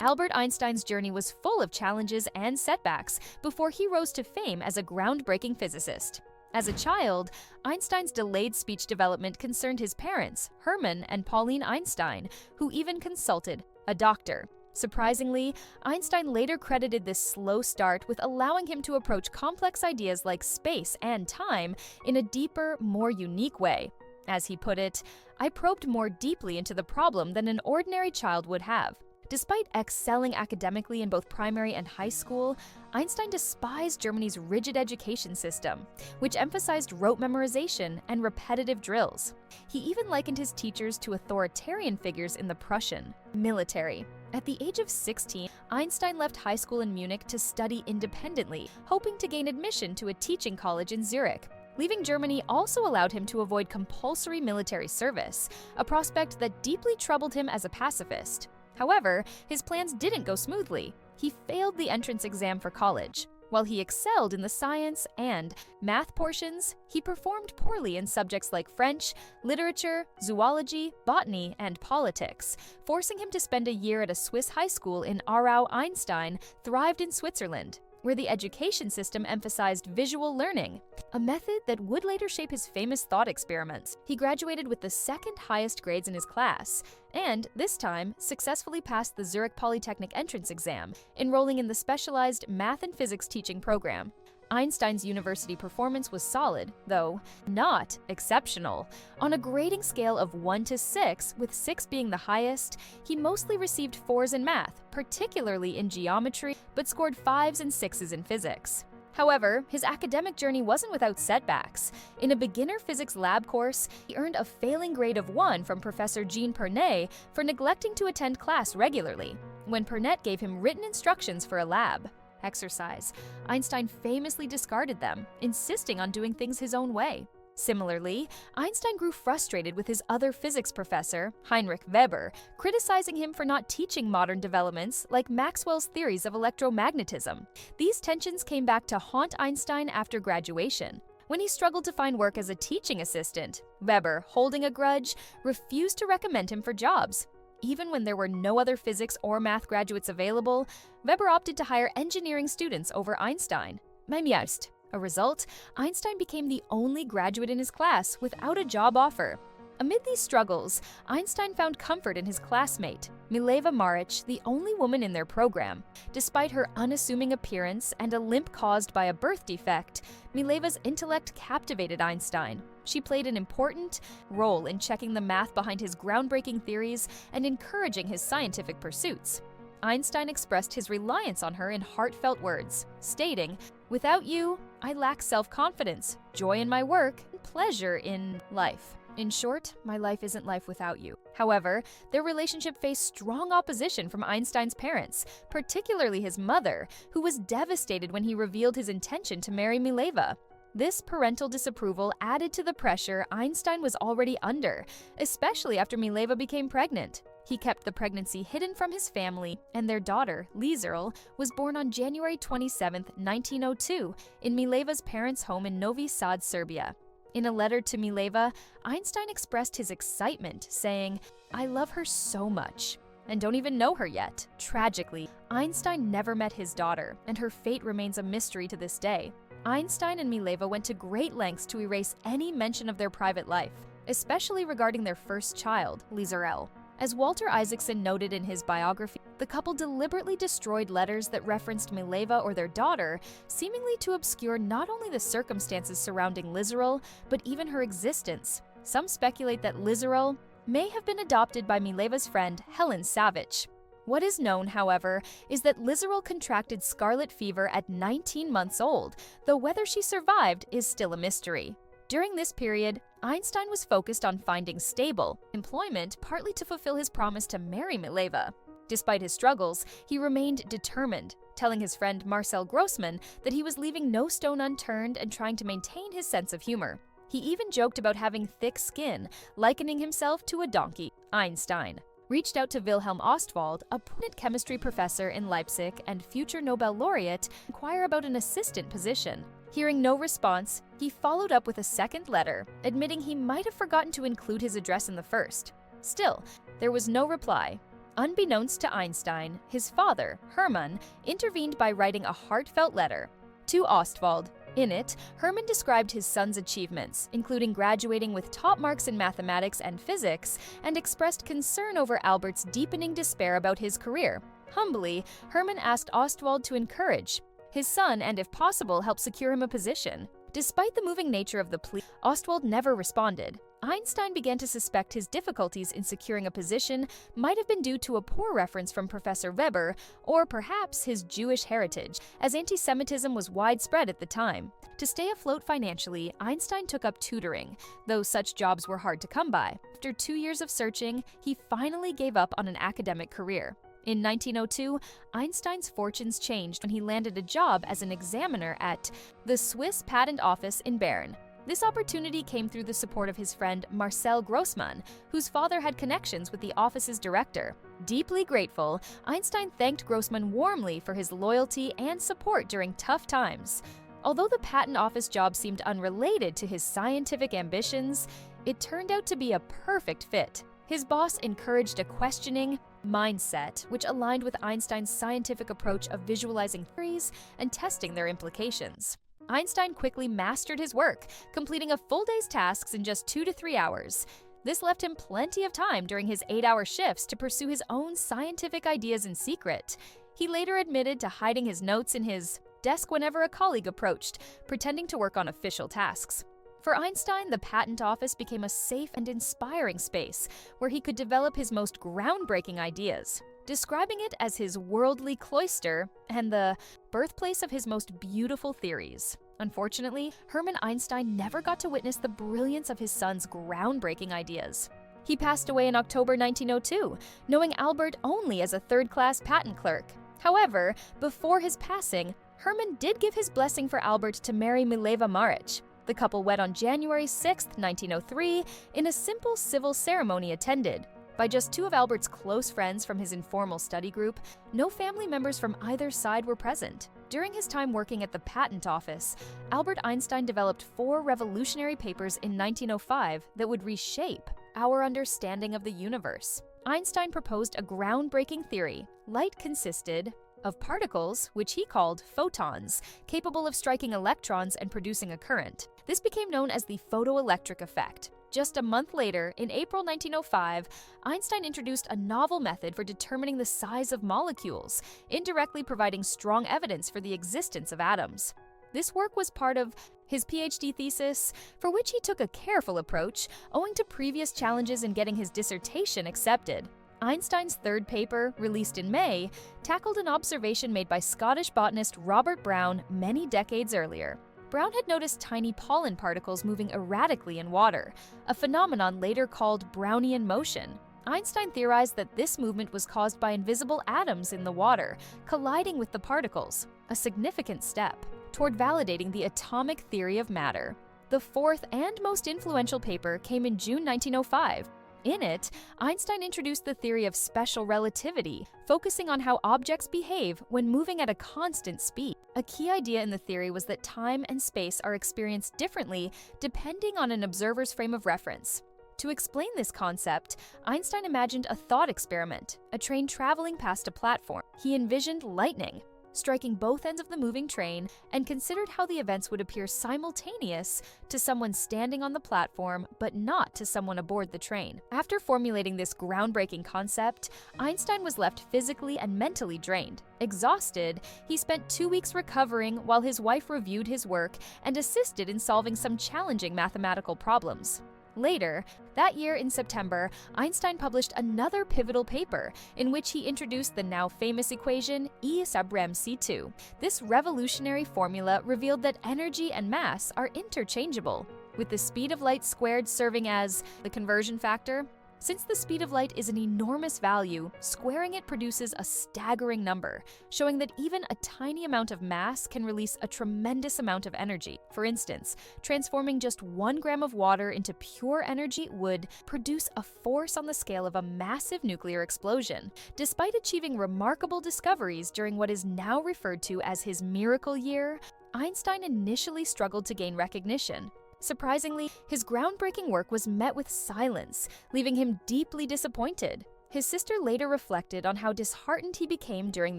Albert Einstein's journey was full of challenges and setbacks before he rose to fame as a groundbreaking physicist. As a child, Einstein's delayed speech development concerned his parents, Herman and Pauline Einstein, who even consulted a doctor. Surprisingly, Einstein later credited this slow start with allowing him to approach complex ideas like space and time in a deeper, more unique way. As he put it, "I probed more deeply into the problem than an ordinary child would have." Despite excelling academically in both primary and high school, Einstein despised Germany's rigid education system, which emphasized rote memorization and repetitive drills. He even likened his teachers to authoritarian figures in the Prussian military. At the age of 16, Einstein left high school in Munich to study independently, hoping to gain admission to a teaching college in Zurich. Leaving Germany also allowed him to avoid compulsory military service, a prospect that deeply troubled him as a pacifist. However, his plans didn't go smoothly. He failed the entrance exam for college. While he excelled in the science and math portions, he performed poorly in subjects like French, literature, zoology, botany, and politics, forcing him to spend a year at a Swiss high school in Aarau. Einstein thrived in Switzerland, where the education system emphasized visual learning, a method that would later shape his famous thought experiments. He graduated with the second highest grades in his class, and, this time, successfully passed the Zurich Polytechnic entrance exam, enrolling in the specialized math and physics teaching program. Einstein's university performance was solid, though not exceptional. On a grading scale of 1 to 6, with 6 being the highest, he mostly received 4s in math, particularly in geometry, but scored 5s and 6s in physics. However, his academic journey wasn't without setbacks. In a beginner physics lab course, he earned a failing grade of 1 from Professor Jean Pernet for neglecting to attend class regularly, when Pernet gave him written instructions for a lab exercise. Einstein famously discarded them, insisting on doing things his own way. Similarly, Einstein grew frustrated with his other physics professor, Heinrich Weber, criticizing him for not teaching modern developments like Maxwell's theories of electromagnetism. These tensions came back to haunt Einstein after graduation. When he struggled to find work as a teaching assistant, Weber, holding a grudge, refused to recommend him for jobs. Even when there were no other physics or math graduates available, Weber opted to hire engineering students over Einstein. Amidst. A result, Einstein became the only graduate in his class without a job offer. Amid these struggles, Einstein found comfort in his classmate, Mleva Maritch, the only woman in their program. Despite her unassuming appearance and a limp caused by a birth defect, Mleva's intellect captivated Einstein. She played an important role in checking the math behind his groundbreaking theories and encouraging his scientific pursuits. Einstein expressed his reliance on her in heartfelt words, stating, "Without you, I lack self-confidence, joy in my work, and pleasure in life. In short, my life isn't life without you." However, their relationship faced strong opposition from Einstein's parents, particularly his mother, who was devastated when he revealed his intention to marry Mleva. This parental disapproval added to the pressure Einstein was already under, especially after Mleva became pregnant. He kept the pregnancy hidden from his family, and their daughter, Liesl, was born on January 27, 1902, in Mleva's parents' home in Novi Sad, Serbia. In a letter to Mleva, Einstein expressed his excitement, saying, "I love her so much, and don't even know her yet." Tragically, Einstein never met his daughter, and her fate remains a mystery to this day. Einstein and Mleva went to great lengths to erase any mention of their private life, especially regarding their first child, Liesl. As Walter Isaacson noted in his biography, the couple deliberately destroyed letters that referenced Mleva or their daughter, seemingly to obscure not only the circumstances surrounding Liesl, but even her existence. Some speculate that Liesl may have been adopted by Mleva's friend Helen Savage. What is known, however, is that Liesl contracted scarlet fever at 19 months old, though whether she survived is still a mystery. During this period, Einstein was focused on finding stable employment, partly to fulfill his promise to marry Mleva. Despite his struggles, he remained determined, telling his friend Marcel Grossman that he was leaving no stone unturned and trying to maintain his sense of humor. He even joked about having thick skin, likening himself to a donkey. Einstein reached out to Wilhelm Ostwald, a prominent chemistry professor in Leipzig and future Nobel laureate, to inquire about an assistant position. Hearing no response, he followed up with a second letter, admitting he might have forgotten to include his address in the first. Still, there was no reply. Unbeknownst to Einstein, his father, Hermann, intervened by writing a heartfelt letter to Ostwald. In it, Hermann described his son's achievements, including graduating with top marks in mathematics and physics, and expressed concern over Albert's deepening despair about his career. Humbly, Hermann asked Ostwald to encourage his son and, if possible, help secure him a position. Despite the moving nature of the plea, Ostwald never responded. Einstein began to suspect his difficulties in securing a position might have been due to a poor reference from Professor Weber, or perhaps his Jewish heritage, as anti-Semitism was widespread at the time. To stay afloat financially, Einstein took up tutoring, though such jobs were hard to come by. After 2 years of searching, he finally gave up on an academic career. In 1902, Einstein's fortunes changed when he landed a job as an examiner at the Swiss Patent Office in Bern. This opportunity came through the support of his friend Marcel Grossmann, whose father had connections with the office's director. Deeply grateful, Einstein thanked Grossmann warmly for his loyalty and support during tough times. Although the patent office job seemed unrelated to his scientific ambitions, it turned out to be a perfect fit. His boss encouraged a questioning mindset, which aligned with Einstein's scientific approach of visualizing theories and testing their implications. Einstein quickly mastered his work, completing a full day's tasks in just 2 to 3 hours. This left him plenty of time during his 8-hour shifts to pursue his own scientific ideas in secret. He later admitted to hiding his notes in his desk whenever a colleague approached, pretending to work on official tasks. For Einstein, the patent office became a safe and inspiring space where he could develop his most groundbreaking ideas, describing it as his worldly cloister and the birthplace of his most beautiful theories. Unfortunately, Hermann Einstein never got to witness the brilliance of his son's groundbreaking ideas. He passed away in October 1902, knowing Albert only as a third-class patent clerk. However, before his passing, Hermann did give his blessing for Albert to marry Mleva Maritch. The couple wed on January 6, 1903, in a simple civil ceremony attended by just 2 of Albert's close friends from his informal study group. No family members from either side were present. During his time working at the patent office, Albert Einstein developed 4 revolutionary papers in 1905 that would reshape our understanding of the universe. Einstein proposed a groundbreaking theory. Light consisted of particles, which he called photons, capable of striking electrons and producing a current. This became known as the photoelectric effect. Just a month later, in April 1905, Einstein introduced a novel method for determining the size of molecules, indirectly providing strong evidence for the existence of atoms. This work was part of his PhD thesis, for which he took a careful approach, owing to previous challenges in getting his dissertation accepted. Einstein's third paper, released in May, tackled an observation made by Scottish botanist Robert Brown many decades earlier. Brown had noticed tiny pollen particles moving erratically in water, a phenomenon later called Brownian motion. Einstein theorized that this movement was caused by invisible atoms in the water colliding with the particles, a significant step toward validating the atomic theory of matter. The fourth and most influential paper came in June 1905. In it, Einstein introduced the theory of special relativity, focusing on how objects behave when moving at a constant speed. A key idea in the theory was that time and space are experienced differently depending on an observer's frame of reference. To explain this concept, Einstein imagined a thought experiment, a train traveling past a platform. He envisioned lightning striking both ends of the moving train, and considered how the events would appear simultaneous to someone standing on the platform, but not to someone aboard the train. After formulating this groundbreaking concept, Einstein was left physically and mentally drained. Exhausted, he spent 2 weeks recovering while his wife reviewed his work and assisted in solving some challenging mathematical problems. Later, that year in September, Einstein published another pivotal paper in which he introduced the now famous equation E sub rem c2. This revolutionary formula revealed that energy and mass are interchangeable, with the speed of light squared serving as the conversion factor. Since the speed of light is an enormous value, squaring it produces a staggering number, showing that even a tiny amount of mass can release a tremendous amount of energy. For instance, transforming just 1 gram of water into pure energy would produce a force on the scale of a massive nuclear explosion. Despite achieving remarkable discoveries during what is now referred to as his miracle year, Einstein initially struggled to gain recognition. Surprisingly, his groundbreaking work was met with silence, leaving him deeply disappointed. His sister later reflected on how disheartened he became during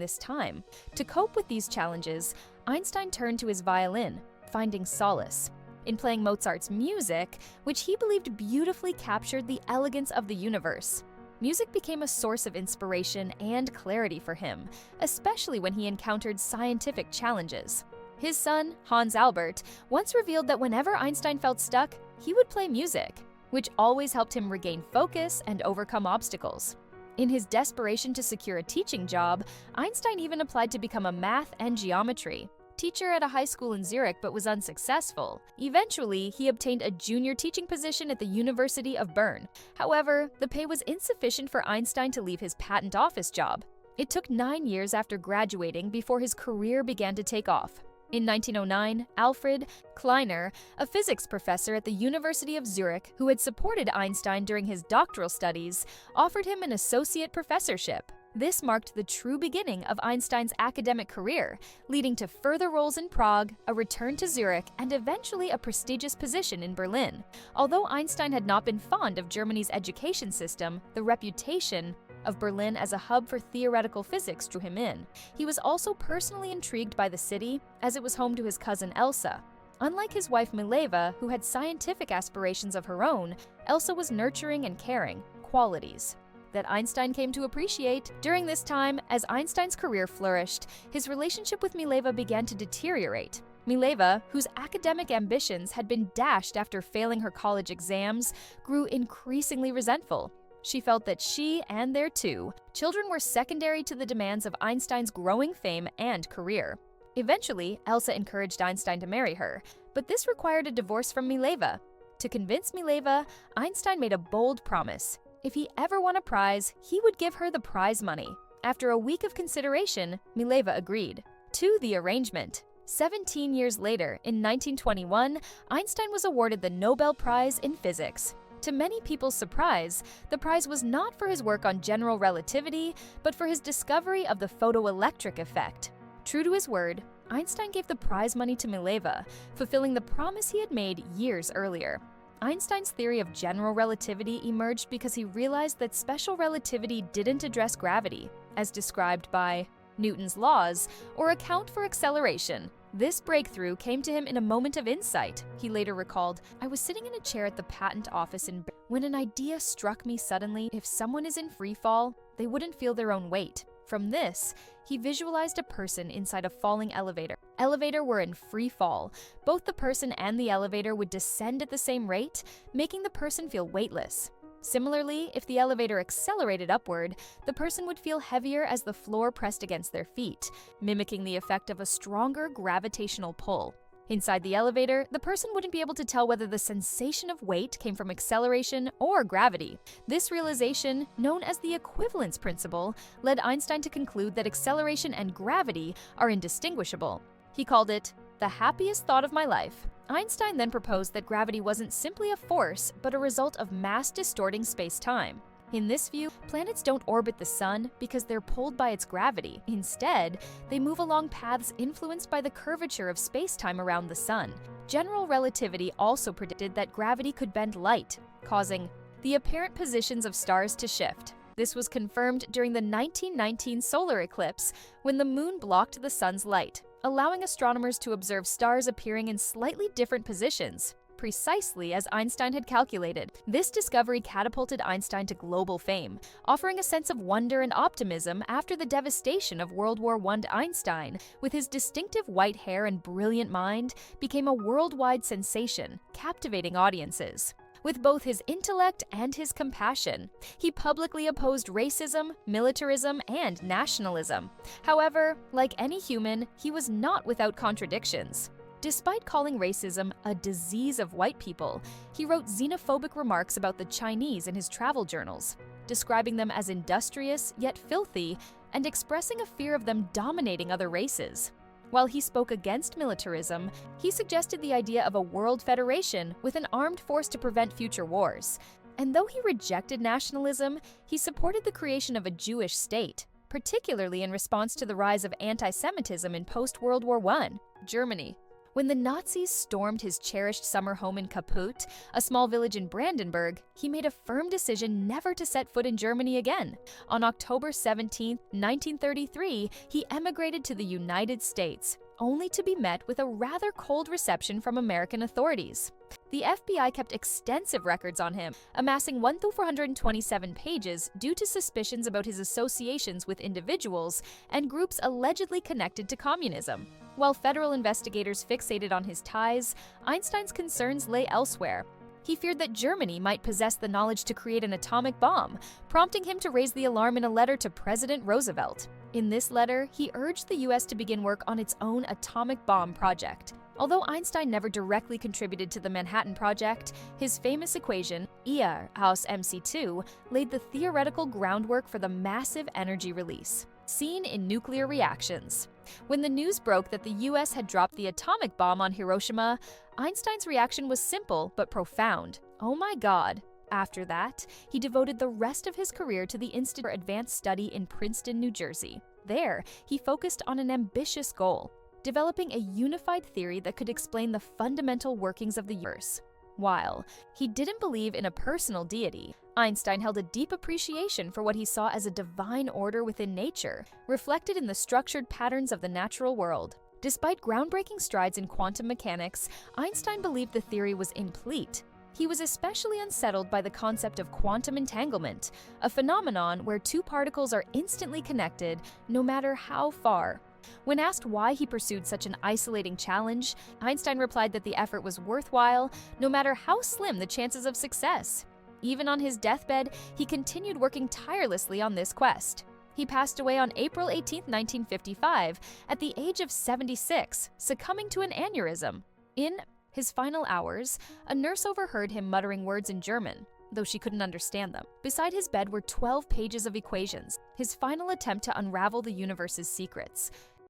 this time. To cope with these challenges, Einstein turned to his violin, finding solace in playing Mozart's music, which he believed beautifully captured the elegance of the universe. Music became a source of inspiration and clarity for him, especially when he encountered scientific challenges. His son, Hans Albert, once revealed that whenever Einstein felt stuck, he would play music, which always helped him regain focus and overcome obstacles. In his desperation to secure a teaching job, Einstein even applied to become a math and geometry teacher at a high school in Zurich but was unsuccessful. Eventually, he obtained a junior teaching position at the University of Bern. However, the pay was insufficient for Einstein to leave his patent office job. It took 9 years after graduating before his career began to take off. In 1909, Alfred Kleiner, a physics professor at the University of Zurich who had supported Einstein during his doctoral studies, offered him an associate professorship. This marked the true beginning of Einstein's academic career, leading to further roles in Prague, a return to Zurich, and eventually a prestigious position in Berlin. Although Einstein had not been fond of Germany's education system, the reputation of Berlin as a hub for theoretical physics drew him in. He was also personally intrigued by the city, as it was home to his cousin Elsa. Unlike his wife Mleva, who had scientific aspirations of her own, Elsa was nurturing and caring, qualities that Einstein came to appreciate. During this time, as Einstein's career flourished, his relationship with Mleva began to deteriorate. Mleva, whose academic ambitions had been dashed after failing her college exams, grew increasingly resentful. She felt that she and their two children were secondary to the demands of Einstein's growing fame and career. Eventually, Elsa encouraged Einstein to marry her, but this required a divorce from Mleva. To convince Mleva, Einstein made a bold promise. If he ever won a prize, he would give her the prize money. After a week of consideration, Mleva agreed to the arrangement. 17 years later, in 1921, Einstein was awarded the Nobel Prize in Physics. To many people's surprise, the prize was not for his work on general relativity, but for his discovery of the photoelectric effect. True to his word, Einstein gave the prize money to Mleva, fulfilling the promise he had made years earlier. Einstein's theory of general relativity emerged because he realized that special relativity didn't address gravity, as described by Newton's laws, or account for acceleration. This breakthrough came to him in a moment of insight. He later recalled, "I was sitting in a chair at the patent office when an idea struck me suddenly. If someone is in free fall, they wouldn't feel their own weight." From this, he visualized a person inside a falling elevator. Elevator were in free fall. Both the person and the elevator would descend at the same rate, making the person feel weightless. Similarly, if the elevator accelerated upward, the person would feel heavier as the floor pressed against their feet, mimicking the effect of a stronger gravitational pull. Inside the elevator, the person wouldn't be able to tell whether the sensation of weight came from acceleration or gravity. This realization, known as the equivalence principle, led Einstein to conclude that acceleration and gravity are indistinguishable. He called it the happiest thought of my life. Einstein then proposed that gravity wasn't simply a force, but a result of mass distorting space-time. In this view, planets don't orbit the sun because they're pulled by its gravity. Instead, they move along paths influenced by the curvature of space-time around the sun. General relativity also predicted that gravity could bend light, causing the apparent positions of stars to shift. This was confirmed during the 1919 solar eclipse, when the moon blocked the sun's light, allowing astronomers to observe stars appearing in slightly different positions, precisely as Einstein had calculated. This discovery catapulted Einstein to global fame, offering a sense of wonder and optimism after the devastation of World War I. Einstein, with his distinctive white hair and brilliant mind, became a worldwide sensation, captivating audiences. With both his intellect and his compassion, he publicly opposed racism, militarism, and nationalism. However, like any human, he was not without contradictions. Despite calling racism a disease of white people, he wrote xenophobic remarks about the Chinese in his travel journals, describing them as industrious yet filthy and expressing a fear of them dominating other races. While he spoke against militarism, he suggested the idea of a world federation with an armed force to prevent future wars. And though he rejected nationalism, he supported the creation of a Jewish state, particularly in response to the rise of anti-Semitism in post-World War I Germany. When the Nazis stormed his cherished summer home in Kaput, a small village in Brandenburg, he made a firm decision never to set foot in Germany again. On October 17, 1933, he emigrated to the United States, only to be met with a rather cold reception from American authorities. The FBI kept extensive records on him, amassing 1,427 pages due to suspicions about his associations with individuals and groups allegedly connected to communism. While federal investigators fixated on his ties, Einstein's concerns lay elsewhere. He feared that Germany might possess the knowledge to create an atomic bomb, prompting him to raise the alarm in a letter to President Roosevelt. In this letter, he urged the U.S. to begin work on its own atomic bomb project. Although Einstein never directly contributed to the Manhattan Project, his famous equation, E aus mc2, laid the theoretical groundwork for the massive energy release seen in nuclear reactions. When the news broke that the U.S. had dropped the atomic bomb on Hiroshima, Einstein's reaction was simple but profound. Oh my God. After that, he devoted the rest of his career to the Institute for Advanced Study in Princeton, New Jersey. There, he focused on an ambitious goal: developing a unified theory that could explain the fundamental workings of the universe. While he didn't believe in a personal deity, Einstein held a deep appreciation for what he saw as a divine order within nature, reflected in the structured patterns of the natural world. Despite groundbreaking strides in quantum mechanics, Einstein believed the theory was incomplete. He was especially unsettled by the concept of quantum entanglement, a phenomenon where two particles are instantly connected no matter how far. When asked why he pursued such an isolating challenge, Einstein replied that the effort was worthwhile, no matter how slim the chances of success. Even on his deathbed, he continued working tirelessly on this quest. He passed away on April 18, 1955, at the age of 76, succumbing to an aneurysm. In his final hours, a nurse overheard him muttering words in German, though she couldn't understand them. Beside his bed were 12 pages of equations, his final attempt to unravel the universe's secrets.